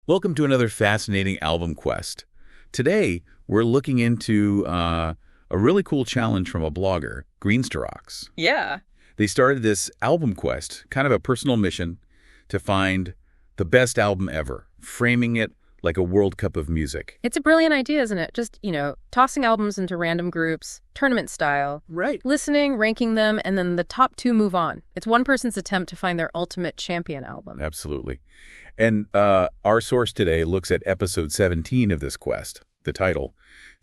Welcome to another fascinating album quest. Today, we're looking into a really cool challenge from a blogger, Greensterox. Yeah. They started this album quest, kind of a personal mission, to find the best album ever, framing it like a World Cup of music. It's a brilliant idea, isn't it? Just, tossing albums into random groups, tournament style. Right. Listening, ranking them, and then the top two move on. It's one person's attempt to find their ultimate champion album. Absolutely. And our source today looks at episode 17 of this quest, the title,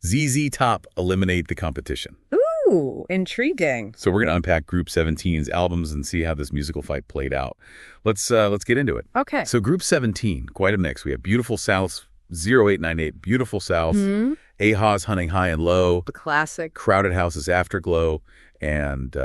ZZ Top Eliminate the Competition. Ooh, intriguing. So we're going to unpack Group 17's albums and see how this musical fight played out. Let's get into it. Okay. So Group 17, quite a mix. We have Beautiful South's 0898, Beautiful South, Aha's Hunting High and Low, The classic. Crowded House's Afterglow, and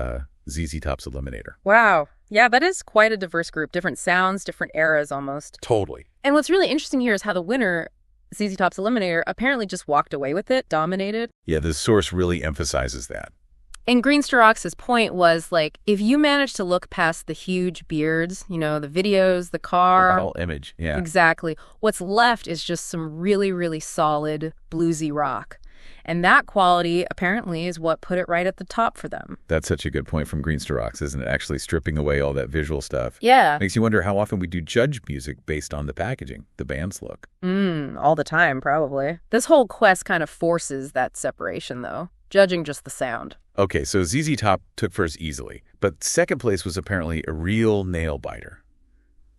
ZZ Top's Eliminator. Wow. Yeah, that is quite a diverse group. Different sounds, different eras almost. Totally. And what's really interesting here is how the winner, ZZ Top's Eliminator, apparently just walked away with it, dominated. Yeah, this source really emphasizes that. And Greensterox's point was, if you manage to look past the huge beards, the videos, the car. The whole image, yeah. Exactly. What's left is just some really, really solid bluesy rock. And that quality, apparently, is what put it right at the top for them. That's such a good point from Greensterox, isn't it? Actually stripping away all that visual stuff. Yeah. Makes you wonder how often we do judge music based on the packaging, the band's look. All the time, probably. This whole quest kind of forces that separation, though, judging just the sound. Okay, so ZZ Top took first easily, but second place was apparently a real nail-biter.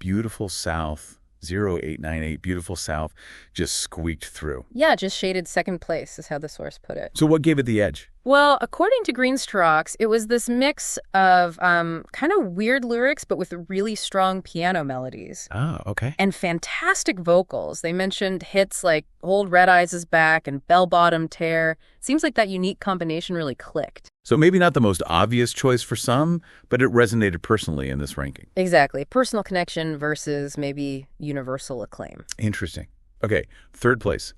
Beautiful South, 0898, Beautiful South, just squeaked through. Yeah, just shaded second place is how the source put it. So what gave it the edge? Well, according to Greensterox, it was this mix of kind of weird lyrics, but with really strong piano melodies. Oh, okay. And fantastic vocals. They mentioned hits like Old Red Eyes Is Back and Bell Bottom Tear. Seems like that unique combination really clicked. So maybe not the most obvious choice for some, but it resonated personally in this ranking. Exactly. Personal connection versus maybe universal acclaim. Interesting. Okay, third place,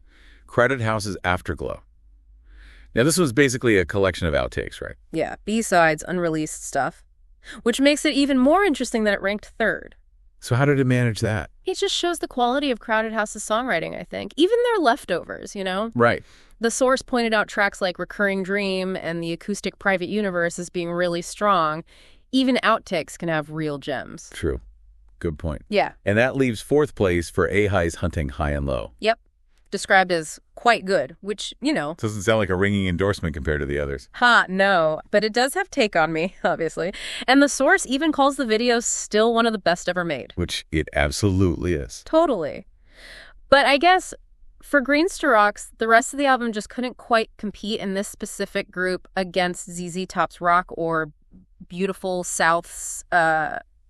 Crowded House's Afterglow. Now, this was basically a collection of outtakes, right? Yeah, B-sides, unreleased stuff, which makes it even more interesting that it ranked third. So how did it manage that? It just shows the quality of Crowded House's songwriting, I think. Even their leftovers, Right. The source pointed out tracks like Recurring Dream and the acoustic Private Universe as being really strong. Even outtakes can have real gems. True. Good point. Yeah. And that leaves fourth place for Ahi's Hunting High and Low. Yep. Described as quite good, which, Doesn't sound like a ringing endorsement compared to the others. No. But it does have Take on Me, obviously. And the source even calls the video still one of the best ever made. Which it absolutely is. Totally. But I guess for Greensterox, the rest of the album just couldn't quite compete in this specific group against ZZ Top's rock or Beautiful South's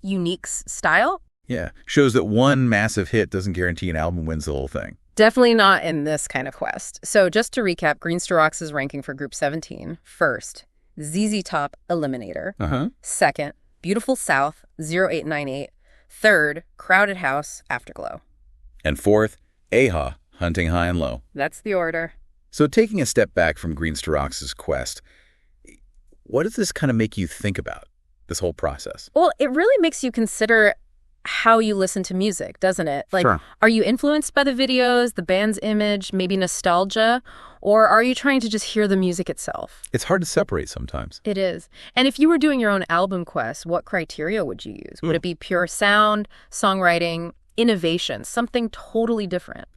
unique style. Yeah. Shows that one massive hit doesn't guarantee an album wins the whole thing. Definitely not in this kind of quest. So just to recap, Greensterox's ranking for Group 17. First, ZZ Top, Eliminator. Second, Beautiful South, 0898. Third, Crowded House, Afterglow. And fourth, Aha, Hunting High and Low. That's the order. So taking a step back from Greensterox's quest, what does this kind of make you think about, this whole process? Well, it really makes you consider how you listen to music, doesn't it? Sure. Are you influenced by the videos, the band's image, maybe nostalgia? Or are you trying to just hear the music itself? It's hard to separate sometimes. It is. And if you were doing your own album quest, what criteria would you use? Would it be pure sound, songwriting, innovation, something totally different?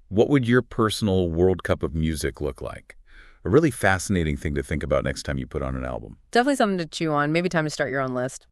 What would your personal World Cup of music look like? A really fascinating thing to think about next time you put on an album. Definitely something to chew on. Maybe time to start your own list.